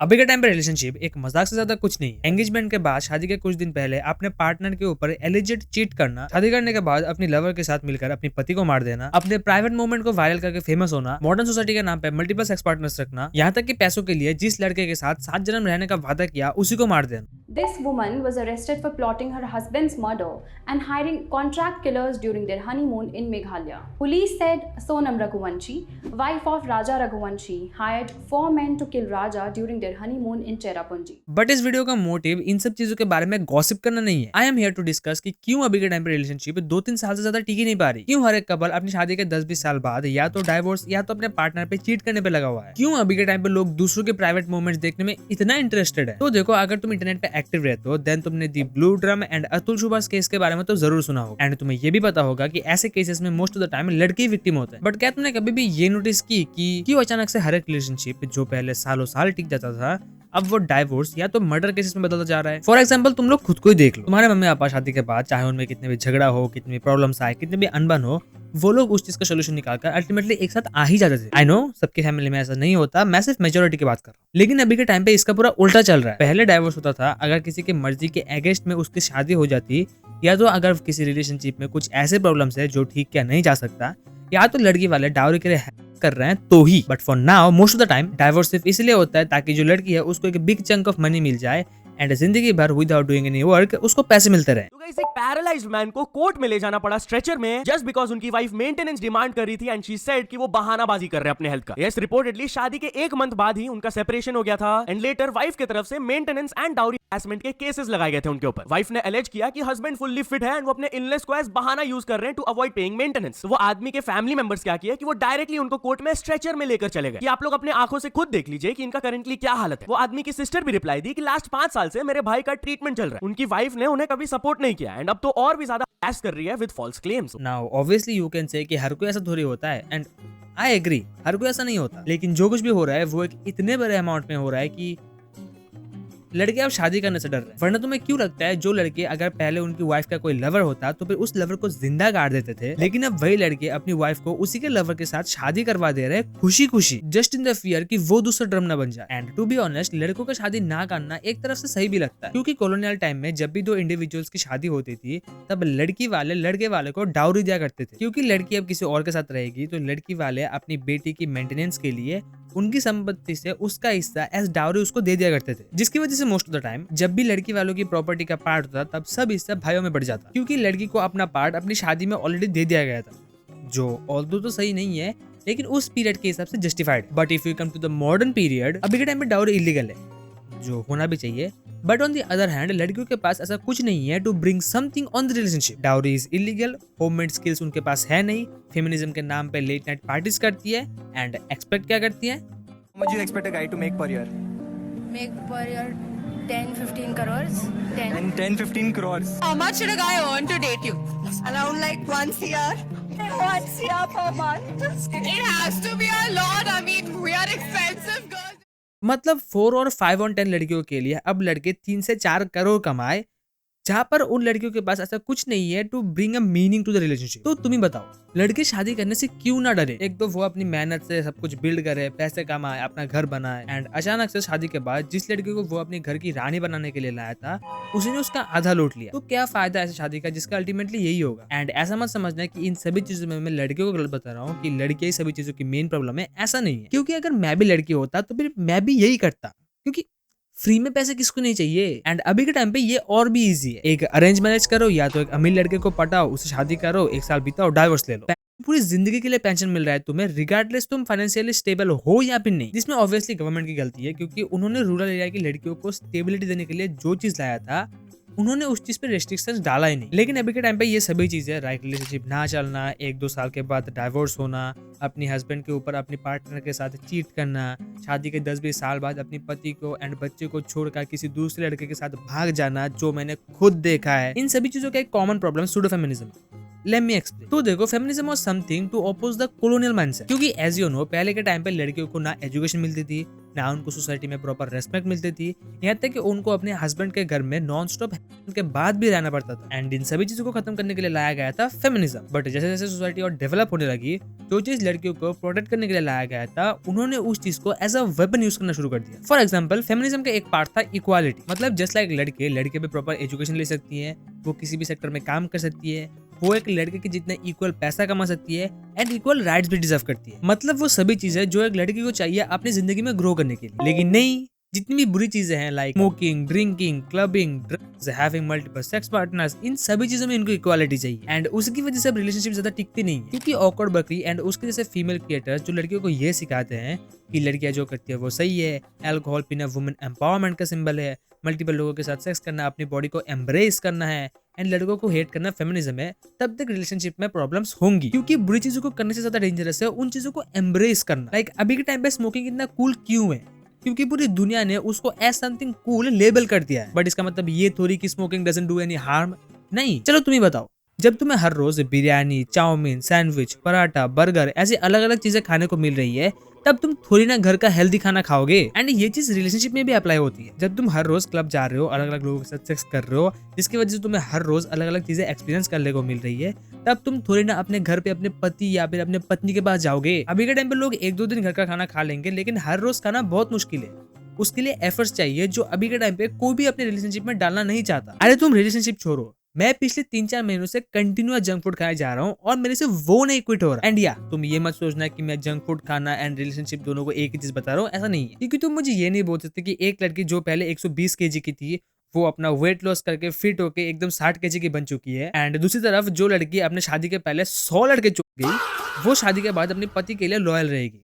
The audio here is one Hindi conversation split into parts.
अभी के टाइम पे रिलेशनशिप एक मजाक से ज्यादा कुछ नहीं है। एंगेजमेंट के बाद शादी के कुछ दिन पहले अपने पार्टनर के ऊपर एलिजेड चीट करना, शादी करने के बाद अपनी लवर के साथ मिलकर अपनी पति को मार देना, अपने प्राइवेट मोमेंट को वायरल करके फेमस होना, मॉडर्न सोसाइटी के नाम पे मल्टीपल सेक्स पार्टनर्स रखना, यहाँ तक कि पैसों के लिए जिस लड़के के साथ 7 जन्म रहने का वादा किया उसी को मार देना। This woman was arrested for plotting her husband's murder and hiring contract killers during their honeymoon in Meghalaya. Police said Sonam Raghuvanshi, wife of Raja Raghuvanshi, hired 4 men to kill Raja during their honeymoon in Cherrapunji. But इस वीडियो का मोटिव इन सब चीजों के बारे में गॉसिप करना नहीं है। I am here to discuss कि क्यों अभी के टाइम पे रिलेशनशिप 2-3 साल से ज्यादा टिक ही नहीं पा रही। क्यों हर एक कपल अपनी शादी के 10-20 साल बाद या तो डाइवोर्स या तो अपने पार्टनर पे चीट करने पे लगा हुआ है। क्यों अभी के टाइम पे लोग दूसरों के प्राइवेट मोमेंट्स देखने में इतना इंटरेस्टेड है। तो देखो, अगर तुम इंटरनेट पे एक्टिव रहते हो देन तुमने the blue drum and Atul Subhash case के बारे में तो जरूर सुना होगा। एंड तुम्हें ये भी पता होगा कि ऐसे केसेस में मोस्ट ऑफ द टाइम लड़के विक्टिम होते हैं। बट क्या तुमने कभी भी ये नोटिस की कि क्यों अचानक से हर एक रिलेशनशिप जो पहले सालों साल टिक जाता था अब वो डाइवोर्स या तो मर्डर केसेस में बदलता जा रहा है। फॉर एग्जाम्पल, तुम लोग खुद को ही देख लो। तुम्हारे मम्मी पापा शादी के बाद चाहे उनमें कितने भी झगड़ा हो, कितनी भी प्रॉब्लम्स आए, कितने भी अनबन हो, वो लोग उस चीज का सोल्यूशन निकालकर अल्टीमेटली एक साथ आ ही जाते थे। आई नो सबकी फैमिली में ऐसा नहीं होता, मैं सिर्फ मेजोरिटी की बात कर रहा हूँ। लेकिन अभी के टाइम पे इसका पूरा उल्टा चल रहा है। पहले डाइवोर्स होता था अगर किसी की मर्जी के अगेंस्ट में उसकी शादी हो जाती, या तो अगर किसी रिलेशनशिप में कुछ ऐसे प्रॉब्लम्स है जो ठीक किया नहीं जा सकता, या तो लड़की वाले डाउरी के लिए कर रहे हैं तो ही। But for now most of the time divorce सिर्फ इसलिए होता है ताकि जो लड़की है उसको एक बिग चंक ऑफ मनी मिल जाए एंड जिंदगी भर विदाउट डूइंग एनी वर्क उसको पैसे मिलते रहे। तो गाइस, एक पैरालाइज्ड मैन को कोर्ट में ले जाना पड़ा स्ट्रेचर में जस्ट बिकॉज उनकी वाइफ मेंटेनेंस डिमांड कर रही थी एंड शी सेड कि वो बहानाबाजी कर रहे हैं अपने हेल्थ का। यस, रिपोर्टेडली शादी के 1 मंथ बाद ही उनका सेपरेशन हो गया था एंड लेटर वाइफ की तरफ से मेंटेनेंस एंड डाउरी हरासमेंट के केसेस लगाए गए थे उनके ऊपर। वाइफ ने एलेज किया कि हस्बैंड फुल्ली फिट है एंड वो अपने इलनेस को एज बहाना यूज कर रहे हैं टू अवॉइड पेइंग मेंटेनेंस। वो आदमी के फैमिली मेंबर्स क्या किया कि वो डायरेक्टली उनको कोर्ट में स्ट्रेचर में लेकर चले गए कि आप लोग अपने आंखों से खुद देख लीजिए कि इनका करेंटली क्या हालत है। वो आदमी की सिस्टर भी रिप्लाई दी कि लास्ट 5 साल से मेरे भाई का ट्रीटमेंट चल रहा है। उनकी वाइफ ने उन्हें कभी सपोर्ट नहीं किया एंड अब तो और भी ज्यादा बैश कर रही है with false claims. Now obviously you can say कि हर कोई ऐसा थोड़ी होता है एंड आई एग्री, हर कोई ऐसा नहीं होता। लेकिन जो कुछ भी हो रहा है वो एक इतने बड़े अमाउंट में हो रहा है कि लड़के अब शादी करने से डर रहे हैं। वरना तुम्हें क्यों लगता है जो लड़के अगर पहले उनकी वाइफ का कोई लवर होता तो फिर उस लवर को जिंदा गाड़ देते थे, लेकिन अब वही लड़के अपनी वाइफ को उसी के लवर के साथ शादी करवा दे रहे हैं खुशी खुशी, जस्ट इन द फियर कि वो दूसरा ड्रम ना बन जाए। एंड टू बी ऑनेस्ट, लड़कों का शादी ना करना एक तरफ से सही भी लगता है, क्योंकि कॉलोनियल टाइम में जब भी 2 इंडिविजुअल्स की शादी होती थी तब लड़की वाले लड़के वाले को डाउरी दिया करते थे, क्योंकि लड़की अब किसी और के साथ रहेगी तो लड़की वाले अपनी बेटी की मेंटेनेंस के लिए उनकी संपत्ति से उसका हिस्सा एज डाउरी उसको दे दिया करते थे, जिसकी वजह से मोस्ट ऑफ द टाइम जब भी लड़की वालों की प्रॉपर्टी का पार्ट होता तब सब हिस्सा भाइयों में बढ़ जाता, क्योंकि लड़की को अपना पार्ट अपनी शादी में ऑलरेडी दे दिया गया था, जो ऑल्दो तो सही नहीं है लेकिन उस पीरियड के हिसाब से justified. But if you come to the modern period, अभी के टाइम पे डाउरी इलीगल है, जो होना भी चाहिए। But on the other hand लड़कियों के पास ऐसा कुछ नहीं है to bring something on the relationship. Dowry is illegal, homemade skills उनके पास है नहीं, फेमिनिज्म के नाम पे लेट नाइट पार्टीज करती है एंड एक्सपेक्ट क्या करती है? How much you expect a guy to make per year? Make per year 10-15 crores. 10. And 10-15 crores. How much should a guy earn to date you? Around like 1 CR. 1 CR per month. It has to be a lot. I mean, we are expensive girls. मतलब 4 और 5 और 10 लड़कियों के लिए अब लड़के 3 से 4 करोड़ कमाए, जहाँ पर उन लड़कियों के पास ऐसा कुछ नहीं है to bring a meaning to the relationship. तो तुम ही बताओ, लड़के शादी करने से क्यों ना डरे? एक तो वो अपनी मेहनत से सब कुछ बिल्ड करे, पैसे कमाए, अपना घर बनाए, एंड अचानक से शादी के बाद जिस लड़की को वो अपने घर की रानी बनाने के लिए लाया था उसने उसका आधा लूट लिया। तो क्या फायदा ऐसे शादी का जिसका अल्टीमेटली यही होगा? एंड ऐसा मत समझना कि इन सभी चीजों में मैं लड़कियों को गलत बता रहा हूँ कि लड़कियां ही सभी चीजों की मेन प्रॉब्लम है, ऐसा नहीं है। क्योंकि अगर मैं भी लड़की होता तो फिर मैं भी यही करता, क्योंकि फ्री में पैसे किसको नहीं चाहिए। एंड अभी के टाइम पे ये और भी इजी है, एक अरेंज मैरिज करो या तो एक अमीर लड़के को पटाओ, उससे शादी करो, 1 साल बीताओ, डाइवोर्स ले लो, पूरी जिंदगी के लिए पेंशन मिल रहा है तुम्हें, रिगार्डलेस तुम फाइनेंशियली स्टेबल हो या फिर नहीं। जिसमें ऑब्वियसली गवर्नमेंट की गलती है, क्योंकि उन्होंने रूरल एरिया की लड़कियों को स्टेबिलिटी देने के लिए जो चीज लाया था उन्होंने उस चीज पे रेस्ट्रिक्शंस डाला ही नहीं। लेकिन अभी के टाइम पे ये सभी चीजें, राइट रिलेशनशिप ना चलना, 1-2 साल के बाद डाइवोर्स होना, अपनी हस्बैंड के ऊपर अपनी पार्टनर के साथ चीट करना, शादी के 10-20 साल बाद अपनी पति को एंड बच्चे को छोड़कर किसी दूसरे लड़के के साथ भाग जाना, जो मैंने खुद देखा है, इन सभी चीजों का एक common problem pseudo feminism. Let me explain. तो देखो, feminism was something to oppose the colonial mindset, क्योंकि एज यू नो पहले के टाइम पे लड़कियों को ना एजुकेशन मिलती थी, ना उनको सोसाइटी में प्रॉपर रेस्पेक्ट मिलती थी, यहाँ तक कि उनको अपने हस्बैंड के घर में नॉन स्टॉप के बाद भी रहना पड़ता था। एंड इन सभी चीजों को खत्म करने के लिए लाया गया था फेमिनिज्म। बट जैसे जैसे सोसाइटी और डेवलप होने लगी, जो चीज लड़कियों को प्रोटेक्ट करने के लिए लाया गया था, उन्होंने उस चीज को एज अ वेपन यूज करना शुरू कर दिया। फॉर एग्जाम्पल, फेमिनिज्म का एक पार्ट था इक्वालिटी, मतलब जस्ट लाइक लड़के भी प्रॉपर एजुकेशन ले सकती है, वो किसी भी सेक्टर में काम कर सकती है, वो एक लड़के के जितना इक्वल पैसा कमा सकती है एंड इक्वल राइट्स भी डिजर्व करती है। मतलब वो सभी चीजें जो एक लड़की को चाहिए अपनी जिंदगी में ग्रो करने के लिए। लेकिन नहीं, जितनी भी बुरी चीजें हैं like smoking, drinking, clubbing, drugs, having multiple sex partners, इन सभी चीजों में इनको इक्वालिटी चाहिए एंड उसकी वजह से अब रिलेशनशिप ज्यादा टिकती नहीं है, क्योंकि ऑकवर्ड बकरी एंड उसके जैसे फीमेल क्रिएटर्स जो लड़कियों को ये सिखाते हैं कि लड़कियां जो करती है वो सही है, अल्कोहल पीना वुमेन एम्पावरमेंट का सिंबल है, मल्टीपल लोगों के साथ सेक्स करना, अपनी बॉडी को एम्ब्रेस करना है एंड लड़कों को हेट करना फेमिनिज्म है, तब तक रिलेशनशिप में प्रॉब्लम्स होंगी। क्योंकि बुरी चीजों को करने से ज्यादा डेंजरस है उन चीजों को एम्ब्रेस करना। लाइक अभी के टाइम पे स्मोकिंग इतना कूल क्यों है? क्योंकि पूरी दुनिया ने उसको एज समथिंग कूल लेबल कर दिया है। बट इसका मतलब ये थोड़ी कि smoking doesn't do any harm नहीं। चलो तुम ही बताओ, जब तुम्हें हर रोज biryani, chowmein, sandwich, paratha, burger ऐसी अलग अलग चीजें खाने को मिल रही है, तब तुम थोड़ी ना घर का हेल्दी खाना खाओगे। एंड ये चीज रिलेशनशिप में भी अप्लाई होती है। जब तुम हर रोज क्लब जा रहे हो, अलग अलग लोगों के साथ सेक्स कर रहे हो, जिसकी वजह से तुम्हें हर रोज अलग अलग चीजें एक्सपीरियंस करने को मिल रही है, तब तुम थोड़ी ना अपने घर पे अपने पति या फिर अपने पत्नी के पास जाओगे। अभी के टाइम पे लोग 1-2 दिन घर का खाना खा लेंगे, लेकिन हर रोज खाना बहुत मुश्किल है। उसके लिए एफर्ट्स चाहिए जो अभी के टाइम पे कोई भी अपने रिलेशनशिप में डालना नहीं चाहता। अरे तुम रिलेशनशिप छोड़ो, मैं पिछले 3-4 महीनों से कंटिन्यूअस जंक फूड खाया जा रहा हूँ और मेरे से वो नहीं क्विट हो रहा। एंड या तुम ये मत सोचना कि मैं जंक फूड खाना एंड रिलेशनशिप दोनों को एक ही चीज बता रहा हूँ, ऐसा नहीं है। क्योंकि तुम मुझे ये नहीं बोल सकते कि एक लड़की जो पहले 120 kg की थी, वो अपना वेट लॉस करके फिट होके एकदम 60 kg की बन चुकी है, एंड दूसरी तरफ जो लड़की अपने शादी के पहले 100 लड़के चुक गई, वो शादी के बाद अपने पति के लिए लॉयल रहेगी।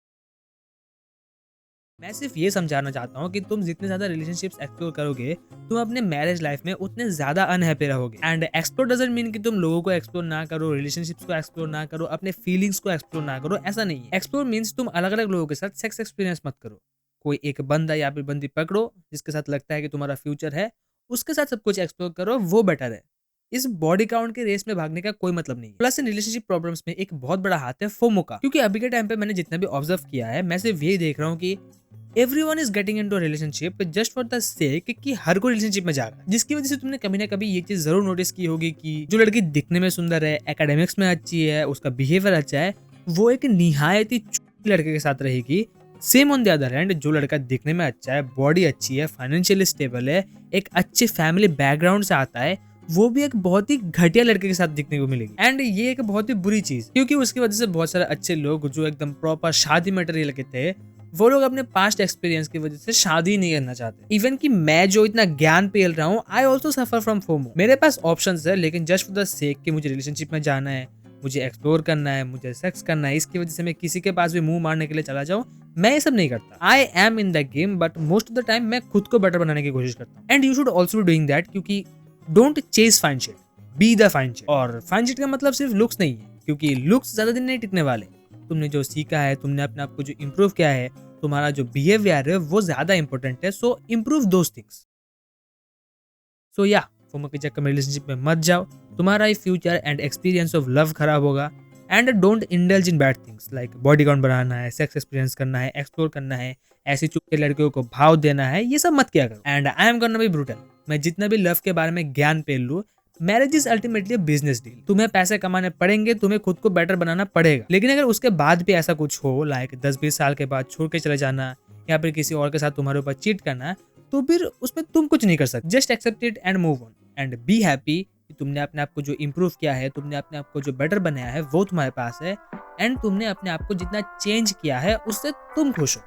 मैं सिर्फ ये समझाना चाहता हूँ कि तुम जितने ज्यादा रिलेशनशिप्स एक्सप्लोर करोगे, तुम अपने मैरिज लाइफ में उतने ज्यादा अनहैप्पी रहोगे। एंड एक्सप्लोर डजंट मीन कि तुम लोगों को एक्सप्लोर ना करो, रिलेशनशिप्स को एक्सप्लोर ना करो, अपने फीलिंग्स को एक्सप्लोर ना करो, ऐसा नहीं है। एक्सप्लोर मीन्स तुम अलग अलग लोगों के साथ सेक्स एक्सपीरियंस मत करो। कोई एक बंदा या फिर बंदी पकड़ो जिसके साथ लगता है कि तुम्हारा फ्यूचर है, उसके साथ सब कुछ एक्सप्लोर करो, वो बेटर है। इस बॉडी काउंट के रेस में भागने का कोई मतलब नहीं। प्लस इन रिलेशनशिप प्रॉब्लम्स में एक बहुत बड़ा हाथ है फोमो का, क्योंकि अभी के टाइम पे मैंने जितना भी ऑब्जर्व किया है, मैं सिर्फ यही देख रहा हूँ कि everyone is getting into a relationship just for the sake कि हर कोई रिलेशनशिप में जा रहा है, जिसकी वजह से तुमने कभी ना कभी ये चीज जरूर नोटिस की होगी कि जो लड़की दिखने में सुंदर है, एकेडमिक्स में अच्छी है, उसका बिहेवियर अच्छा है, वो एक निहायत ही लड़के के साथ रहेगी। Same on the other hand, जो लड़का दिखने में अच्छा है, बॉडी अच्छी है, फाइनेंशियली स्टेबल है, एक अच्छे फैमिली बैकग्राउंड से आता है, वो भी एक बहुत ही घटिया लड़के के साथ दिखने को मिलेगी। एंड ये एक बहुत ही बुरी चीज, क्योंकि उसकी वजह से बहुत सारे अच्छे लोग जो एकदम प्रॉपर शादी मटेरियल के थे, वो लोग अपने पास्ट एक्सपीरियंस की वजह से शादी नहीं करना चाहते। इवन कि मैं जो इतना ज्ञान पेल रहा हूँ, I also suffer from FOMO. मेरे पास ऑप्शंस है, लेकिन जस्ट फॉर द सेक कि मुझे रिलेशनशिप में जाना है, मुझे एक्सप्लोर करना है, मुझे सेक्स करना है, इसकी वजह से मैं किसी के पास भी मुंह मारने के लिए चला जाऊँ, मैं ये सब नहीं करता। I am in the game, but most of the time मैं खुद को बेटर बनाने की कोशिश करता हूँ। And you should also be doing that, क्योंकि don't chase fine shit, be the fine shit. और फाइन शिट का मतलब सिर्फ लुक्स नहीं है, क्योंकि लुक्स ज्यादा दिन नहीं टिकने वाले। तुमने जो सीखा है, तुमने अपने आप को जो इम्प्रूव किया है, तुम्हारा जो बिहेवियर है, वो ज्यादा इंपॉर्टेंट है। सो इम्प्रूव दोज थिंग्स। सो या फोमो के चक्कर में रिलेशनशिप में मत जाओ, तुम्हारा ही future and experience of love खराब होगा। And don't indulge in bad things like body count बढ़ाना है, सेक्स एक्सपीरियंस करना है, एक्सप्लोर करना है, ऐसी चुप के लड़कियों को भाव देना है, ये सब मत किया करो। And I am gonna be brutal, मैं जितना भी लव के बारे में ज्ञान पेल लूँ, marriage is ultimately business deal. तुम्हें पैसे कमाने पड़ेंगे, तुम्हें खुद को बेटर बनाना पड़ेगा। लेकिन अगर उसके बाद भी ऐसा कुछ हो, लाइक 10-20 साल के बाद छोड़ के चले जाना या फिर किसी और के साथ तुम्हारे ऊपर चीट करना, तो फिर उसमें तुम कुछ नहीं कर सकते। Just accept it and move on and be happy कि तुमने अपने आप को जो इम्प्रूव किया है, तुमने अपने आप को जो बेटर बनाया है, वो तुम्हारे पास है। एंड तुमने अपने आप को जितना चेंज किया है, उससे तुम खुश हो।